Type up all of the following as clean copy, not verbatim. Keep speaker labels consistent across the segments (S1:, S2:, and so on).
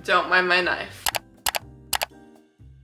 S1: Don't mind my knife.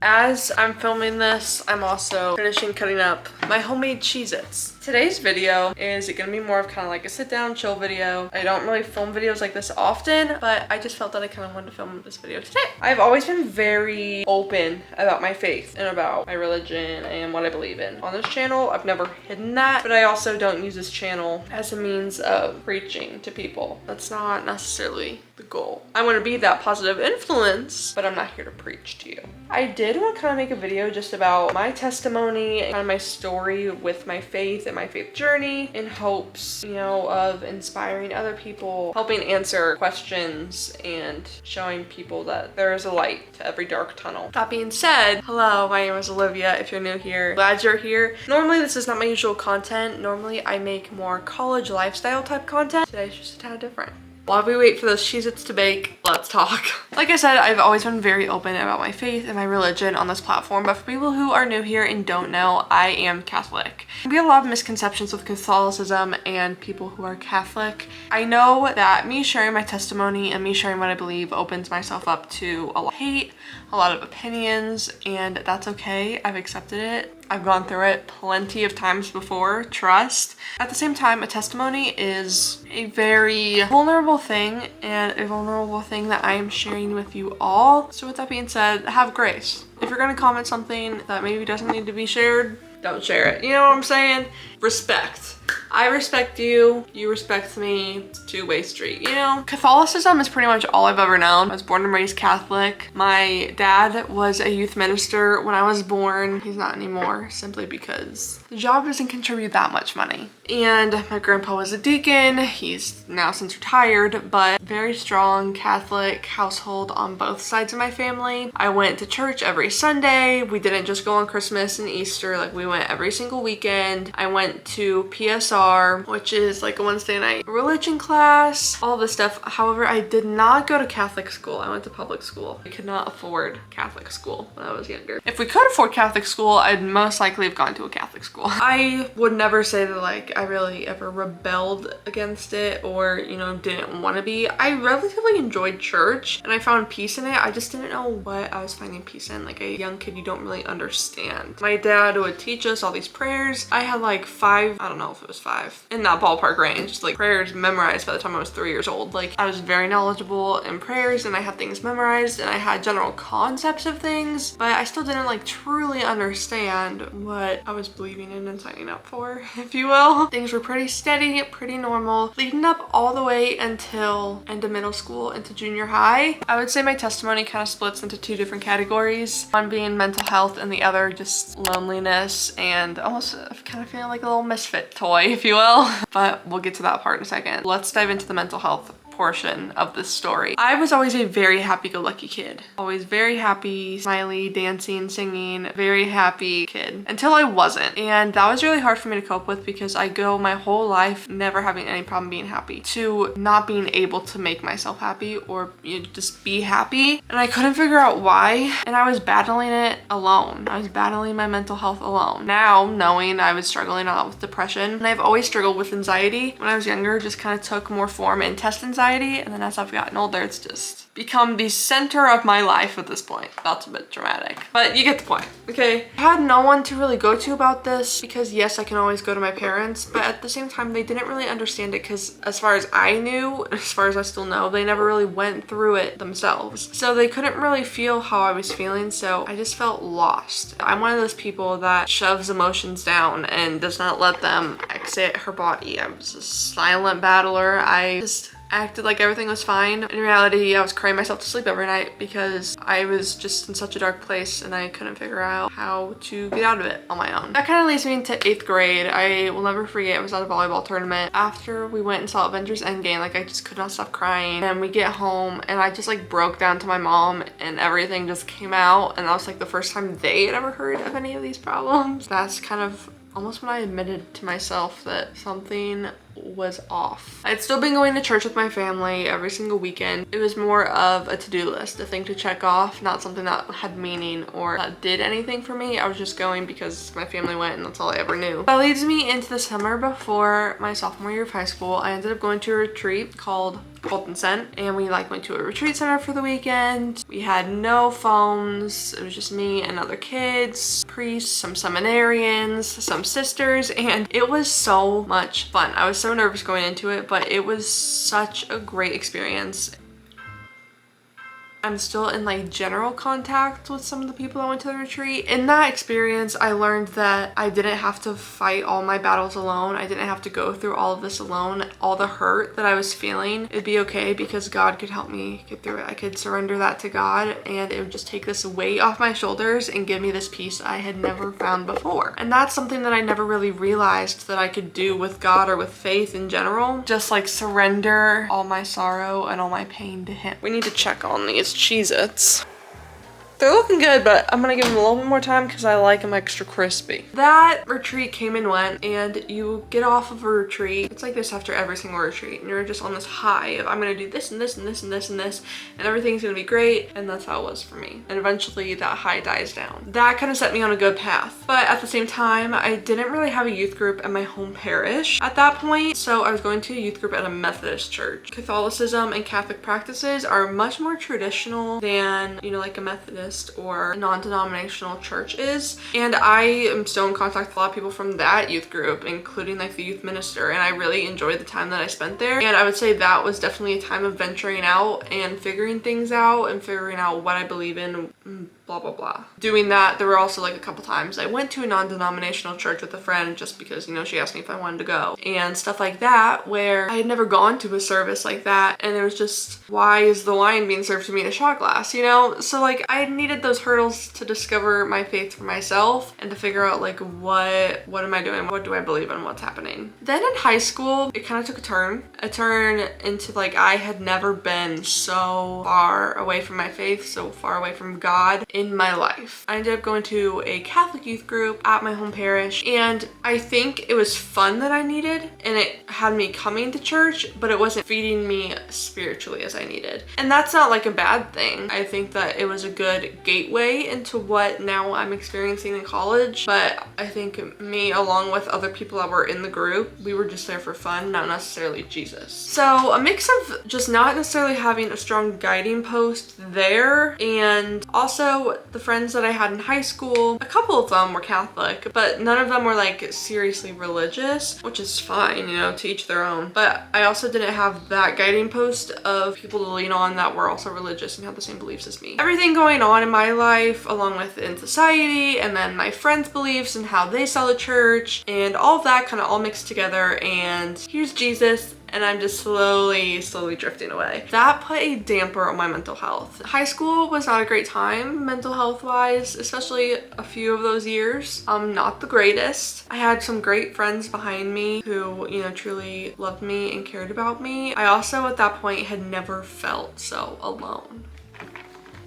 S1: As I'm filming this, I'm also finishing cutting up my homemade Cheez-Its. Today's video is gonna be more of kind of like a sit down chill video. I don't really film videos like this often, but I just felt that I kind of wanted to film this video today. I've always been very open about my faith and about my religion and what I believe in. On this channel, I've never hidden that, but I also don't use this channel as a means of preaching to people. That's not necessarily the goal. I want to be that positive influence, but I'm not here to preach to you. I did want to kind of make a video just about my testimony and kind of my story with my faith and my faith journey in hopes, you know, of inspiring other people, helping answer questions, and showing people that there is a light to every dark tunnel. That being said, hello, my name is Olivia. If you're new here, glad you're here. Normally, this is not my usual content. Normally, I make more college lifestyle type content. Today's just a tad different. While we wait for those Cheez-Its to bake, let's talk. Like I said, I've always been very open about my faith and my religion on this platform, but for people who are new here and don't know, I am Catholic. We have a lot of misconceptions with Catholicism and people who are Catholic. I know that me sharing my testimony and me sharing what I believe opens myself up to a lot of hate, a lot of opinions, and that's okay. I've accepted it. I've gone through it plenty of times before, trust. At the same time, a testimony is a very vulnerable thing and a vulnerable thing that I am sharing with you all. So with that being said, have grace. If you're gonna comment something that maybe doesn't need to be shared, don't share it. You know what I'm saying? Respect. I respect you, you respect me. It's a two-way street, you know? Catholicism is pretty much all I've ever known. I was born and raised Catholic. My dad was a youth minister when I was born. He's not anymore, simply because the job doesn't contribute that much money. And my grandpa was a deacon. He's now since retired, but very strong Catholic household on both sides of my family. I went to church every Sunday. We didn't just go on Christmas and Easter, like we went every single weekend. I went to PSR, which is like a Wednesday night religion class, all this stuff. However, I did not go to Catholic school. I went to public school. I could not afford Catholic school when I was younger. If we could afford Catholic school, I'd most likely have gone to a Catholic school. I would never say that like I really ever rebelled against it or, you know, didn't want to be. I relatively enjoyed church and I found peace in it. I just didn't know what I was finding peace in. Like a young kid, you don't really understand. My dad would teach us all these prayers. I had like 5, I don't know if it was 5, in that ballpark range, like prayers memorized by the time I was 3 years old. Like I was very knowledgeable in prayers and I had things memorized and I had general concepts of things, but I still didn't like truly understand what I was believing in and signing up for, if you will. Things were pretty steady, pretty normal, leading up all the way until end of middle school into junior high. I would say my testimony kind of splits into 2 different categories. One being mental health and the other just loneliness and almost kind of feeling like a little misfit toy, if you will. But we'll get to that part in a second. Let's dive into the mental health portion of this story. I was always a very happy-go-lucky kid. Always very happy, smiley, dancing, singing, very happy kid until I wasn't. And that was really hard for me to cope with because I go my whole life never having any problem being happy to not being able to make myself happy or, you know, just be happy. And I couldn't figure out why. And I was battling it alone. I was battling my mental health alone. Now, knowing I was struggling a lot with depression, and I've always struggled with anxiety. When I was younger, just kind of took more form in test anxiety. And then as I've gotten older, it's just become the center of my life at this point. That's a bit dramatic, but you get the point, okay? I had no one to really go to about this because yes, I can always go to my parents, but at the same time, they didn't really understand it because as far as I knew, as far as I still know, they never really went through it themselves. So they couldn't really feel how I was feeling, so I just felt lost. I'm one of those people that shoves emotions down and does not let them exit her body. I was a silent battler. I just acted like everything was fine. In reality, I was crying myself to sleep every night because I was just in such a dark place and I couldn't figure out how to get out of it on my own. That kind of leads me into 8th grade. I will never forget, I was at a volleyball tournament. After we went and saw Avengers Endgame, like I just could not stop crying. And we get home and I just like broke down to my mom and everything just came out. And that was like the first time they had ever heard of any of these problems. That's kind of almost when I admitted to myself that something was off. I'd still been going to church with my family every single weekend. It was more of a to-do list, a thing to check off, not something that had meaning or that did anything for me. I was just going because my family went and that's all I ever knew. That leads me into the summer before my sophomore year of high school. I ended up going to a retreat called both been sent, and we like went to a retreat center for the weekend. We had no phones. It was just me and other kids, priests, some seminarians, some sisters, and it was so much fun. I was so nervous going into it, but it was such a great experience. I'm still in like general contact with some of the people I went to the retreat. In that experience, I learned that I didn't have to fight all my battles alone. I didn't have to go through all of this alone. All the hurt that I was feeling, it'd be okay because God could help me get through it. I could surrender that to God, and it would just take this weight off my shoulders and give me this peace I had never found before. And that's something that I never really realized that I could do with God or with faith in general. Just like surrender all my sorrow and all my pain to Him. We need to check on these Cheez-Its. They're looking good, but I'm gonna give them a little bit more time because I like them extra crispy. That retreat came and went, and you get off of a retreat. It's like this after every single retreat, and you're just on this high of I'm gonna do this and this and this and this and this, and everything's gonna be great, and that's how it was for me. And eventually that high dies down. That kind of set me on a good path. But at the same time, I didn't really have a youth group at my home parish at that point, so I was going to a youth group at a Methodist church. Catholicism and Catholic practices are much more traditional than, you know, like a Methodist or non-denominational church is, and I am still in contact with a lot of people from that youth group, including like the youth minister, and I really enjoyed the time that I spent there. And I would say that was definitely a time of venturing out and figuring things out and figuring out what I believe in, blah blah blah. Doing that, there were also like a couple times I went to a non-denominational church with a friend just because, you know, she asked me if I wanted to go and stuff like that, where I had never gone to a service like that, and it was just, why is the wine being served to me in a shot glass, you know? So like I needed those hurdles to discover my faith for myself and to figure out like what am I doing, what do I believe in, what's happening. Then in high school, it kind of took a turn into like I had never been so far away from my faith, so far away from God in my life. I ended up going to a Catholic youth group at my home parish, and I think it was fun that I needed, and it had me coming to church, but it wasn't feeding me spiritually as I needed. And that's not like a bad thing. I think that it was a good gateway into what now I'm experiencing in college, but I think me, along with other people that were in the group, we were just there for fun, not necessarily Jesus. So a mix of just not necessarily having a strong guiding post there, and also the friends that I had in high school, a couple of them were Catholic, but none of them were like seriously religious, which is fine, you know, to each their own. But I also didn't have that guiding post of people to lean on that were also religious and had the same beliefs as me. Everything going on in my life, along with in society, and then my friends' beliefs and how they saw the church, and all of that kind of all mixed together, and here's Jesus, and I'm just slowly drifting away. That put a damper on my mental health. High school was not a great time mental health wise, especially a few of those years. Not the greatest. I had some great friends behind me who, you know, truly loved me and cared about me. I also at that point had never felt so alone.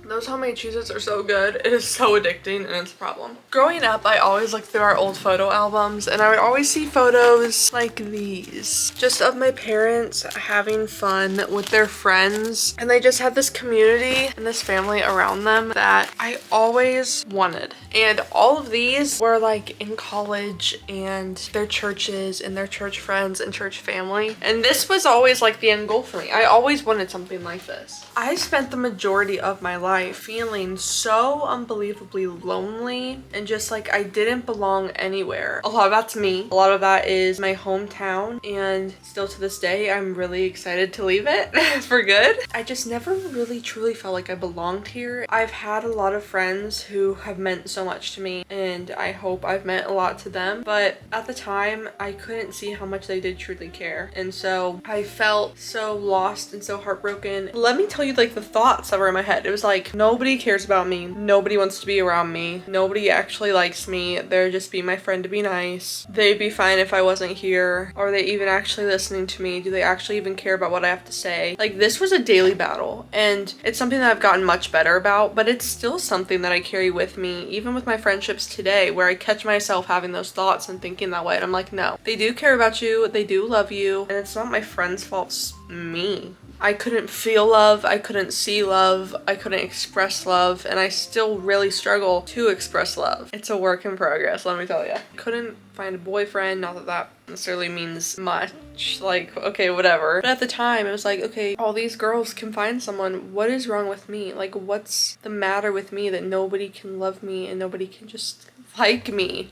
S1: Those homemade Cheez-Its are so good. It is so addicting, and it's a problem. Growing up, I always looked through our old photo albums, and I would always see photos like these, just of my parents having fun with their friends, and they just had this community and this family around them that I always wanted. And all of these were like in college and their churches and their church friends and church family, and this was always like the end goal for me. I always wanted something like this. I spent the majority of my life feeling so unbelievably lonely and just like I didn't belong anywhere. A lot of that's me. A lot of that is my hometown, and still to this day I'm really excited to leave it for good. I just never really truly felt like I belonged here. I've had a lot of friends who have meant so much to me, and I hope I've meant a lot to them, but at the time I couldn't see how much they did truly care, and so I felt so lost and so heartbroken. Let me tell you like the thoughts that were in my head. It was like, nobody cares about me, nobody wants to be around me, nobody actually likes me, they're just being my friend to be nice, they'd be fine if I wasn't here, are they even actually listening to me, do they actually even care about what I have to say? Like, this was a daily battle, and it's something that I've gotten much better about, but it's still something that I carry with me even with my friendships today, where I catch myself having those thoughts and thinking that way, and I'm like, no, they do care about you, they do love you, and it's not my friend's fault, it's me. I couldn't feel love, I couldn't see love, I couldn't express love, and I still really struggle to express love. It's a work in progress, let me tell you. Couldn't find a boyfriend, not that that necessarily means much, like, okay, whatever. But at the time, it was like, okay, all these girls can find someone. What is wrong with me? Like, what's the matter with me that nobody can love me and nobody can just like me?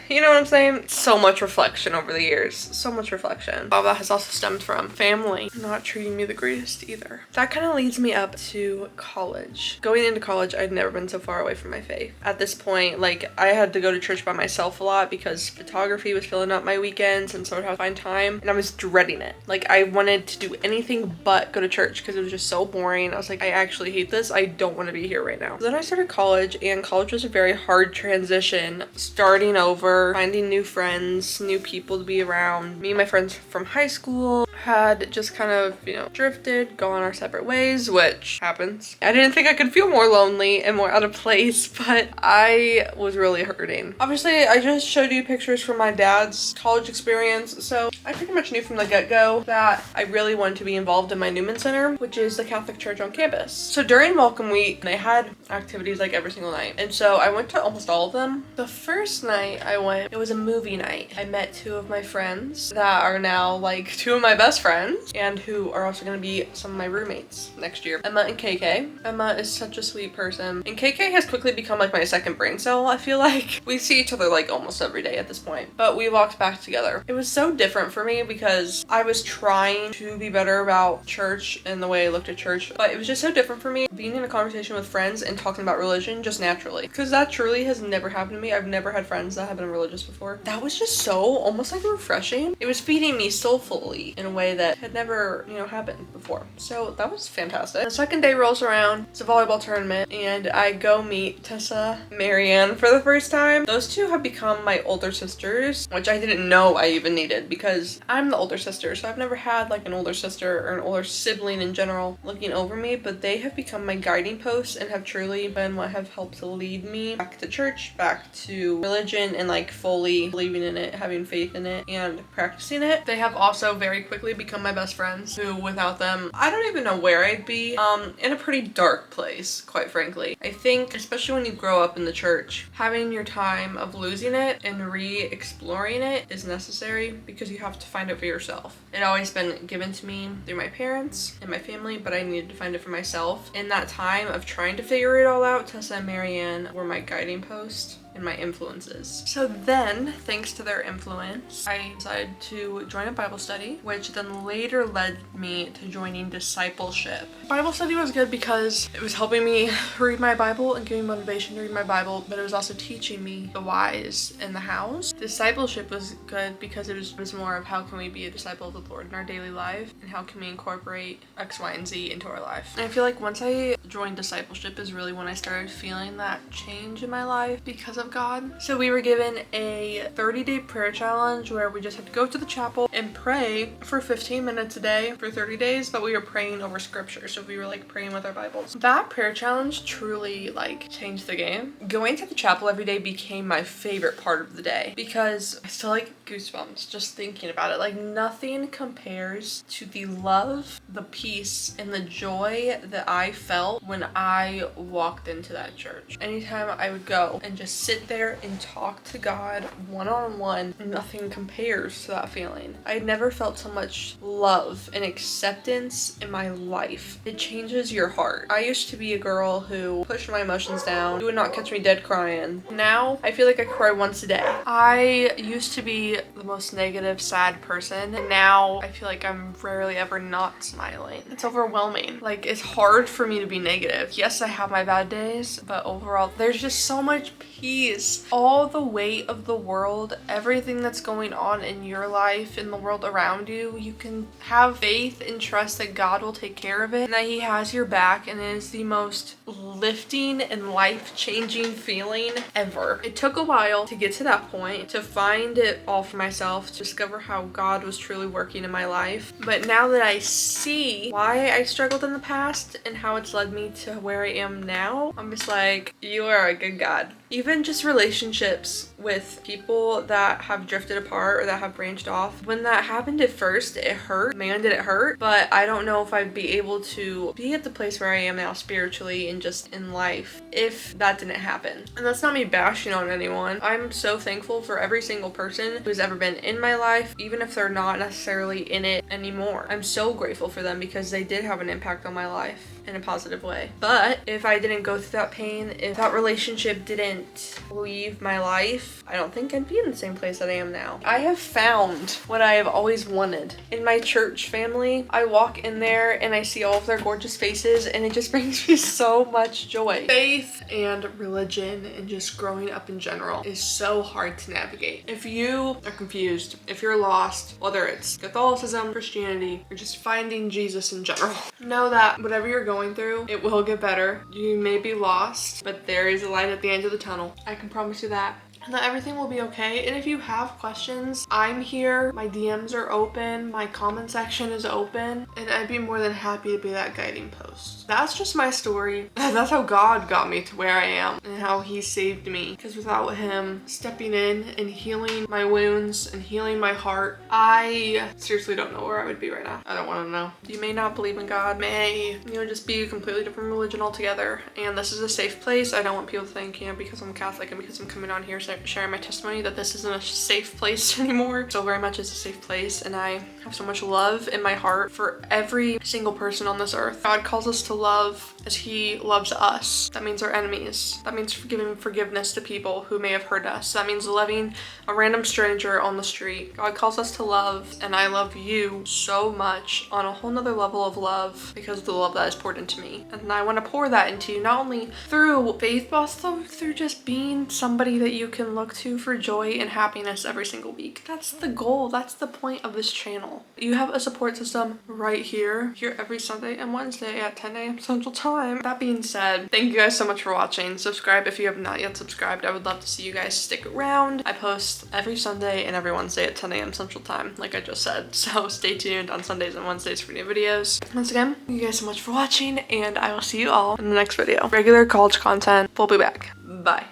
S1: You know what I'm saying? So much reflection over the years. So much reflection. All that has also stemmed from family not treating me the greatest either. That kind of leads me up to college. Going into college, I'd never been so far away from my faith. At this point, like, I had to go to church by myself a lot because photography was filling up my weekends and so I'd have to find time, and I was dreading it. Like, I wanted to do anything but go to church because it was just so boring. I was like, I actually hate this. I don't want to be here right now. Then I started college, and college was a very hard transition. Starting over, finding new friends, new people to be around. Me and my friends from high school had just kind of, you know, drifted, gone our separate ways, which happens. I didn't think I could feel more lonely and more out of place, but I was really hurting. Obviously, I just showed you pictures from my dad's college experience, so I pretty much knew from the get-go that I really wanted to be involved in my Newman Center, which is the Catholic church on campus. So during Welcome Week, they had activities like every single night, and so I went to almost all of them. The first night I went, it was a movie night. I met two of my friends that are now like two of my best friends and who are also going to be some of my roommates next year. Emma and KK. Emma is such a sweet person, and KK has quickly become like my second brain cell. I feel like we see each other like almost every day at this point, but we walked back together. It was so different for me because I was trying to be better about church and the way I looked at church, but it was just so different for me being in a conversation with friends and talking about religion just naturally, because that truly has never happened to me. I've never had friends that have been religious before. That was just so almost like refreshing. It was feeding me soulfully in a way that had never, you know, happened before. So that was fantastic. The second day rolls around. It's a volleyball tournament, and I go meet Tessa and Marianne for the first time. Those two have become my older sisters, which I didn't know I even needed because I'm the older sister, so I've never had like an older sister or an older sibling in general looking over me, but they have become my guiding posts and have truly been what have helped to lead me back to church, back to religion, and like fully believing in it, having faith in it, and practicing it. They have also very quickly become my best friends, who without them, I don't even know where I'd be. In a pretty dark place, quite frankly. I think, especially when you grow up in the church, having your time of losing it and re-exploring it is necessary because you have to find it for yourself. It always been given to me through my parents and my family, but I needed to find it for myself. In that time of trying to figure it all out, Tessa and Marianne were my guiding post and my influences. So then, thanks to their influence, I decided to join a Bible study, which then later led me to joining discipleship. Bible study was good because it was helping me read my Bible and giving me motivation to read my Bible, but it was also teaching me the whys and the hows. Discipleship was good because it was more of how can we be a disciple of the Lord in our daily life, and how can we incorporate X, Y, and Z into our life. And I feel like once I joined discipleship is really when I started feeling that change in my life because of God. So we were given a 30-day prayer challenge where we just had to go to the chapel and pray for 15 minutes a day for 30 days, but we were praying over scripture. So we were like praying with our Bibles. That prayer challenge truly like changed the game. Going to the chapel every day became my favorite part of the day because I still like goosebumps just thinking about it. Like nothing compares to the love, the peace, and the joy that I felt when I walked into that church. Anytime I would go and just sit there and talk to God one-on-one, nothing compares to that feeling. I never felt so much love and acceptance in my life. It changes your heart. I used to be a girl who pushed my emotions down. You would not catch me dead crying. Now I feel like I cry once a day. I used to be the most negative, sad person, and now I feel like I'm rarely ever not smiling. It's overwhelming. Like, it's hard for me to be negative. Yes, I have my bad days, but overall there's just so much peace. All the weight of the world, everything that's going on in your life, in the world around you, you can have faith and trust that God will take care of it and that He has your back, and it is the most lifting and life-changing feeling ever. It took a while to get to that point, to find it all for myself to discover how God was truly working in my life. But now that I see why I struggled in the past and how it's led me to where I am now, I'm just like, you are a good God. Even just relationships with people that have drifted apart or that have branched off. When that happened at first, it hurt. Man, did it hurt. But I don't know if I'd be able to be at the place where I am now spiritually and just in life if that didn't happen. And that's not me bashing on anyone. I'm so thankful for every single person who's ever been in my life, even if they're not necessarily in it anymore. I'm so grateful for them because they did have an impact on my life in a positive way. But if I didn't go through that pain, if that relationship didn't leave my life, I don't think I'd be in the same place that I am now. I have found what I have always wanted. In my church family, I walk in there and I see all of their gorgeous faces and it just brings me so much joy. Faith and religion and just growing up in general is so hard to navigate. If you are confused, if you're lost, whether it's Catholicism, Christianity, or just finding Jesus in general, know that whatever you're going through, it will get better. You may be lost, but there is a light at the end of the tunnel. I can promise you that. And that everything will be okay. And if you have questions, I'm here. My DMs are open. My comment section is open. And I'd be more than happy to be that guiding post. That's just my story. That's how God got me to where I am and how he saved me. Because without him stepping in and healing my wounds and healing my heart, I seriously don't know where I would be right now. I don't want to know. You may not believe in God, may, just be a completely different religion altogether. And this is a safe place. I don't want people to think, because I'm Catholic and because I'm coming on here sharing my testimony, that this isn't a safe place anymore. So very much is a safe place, and I have so much love in my heart for every single person on this earth. God calls us to love as he loves us. That means our enemies. That means giving forgiveness to people who may have hurt us. That means loving a random stranger on the street. God calls us to love, and I love you so much on a whole nother level of love because of the love that is poured into me. And I want to pour that into you, not only through faith, but also through just being somebody that you can look to for joy and happiness every single week. That's the goal. That's the point of this channel. You have a support system right here every Sunday and Wednesday at 10 a.m. Central Time. That being said, thank you guys so much for watching. Subscribe if you have not yet subscribed. I would love to see you guys stick around. I post every Sunday and every Wednesday at 10 a.m. Central Time, like I just said. So stay tuned on Sundays and Wednesdays for new videos. Once again, thank you guys so much for watching, and I will see you all in the next video. Regular college content. We'll be back. Bye.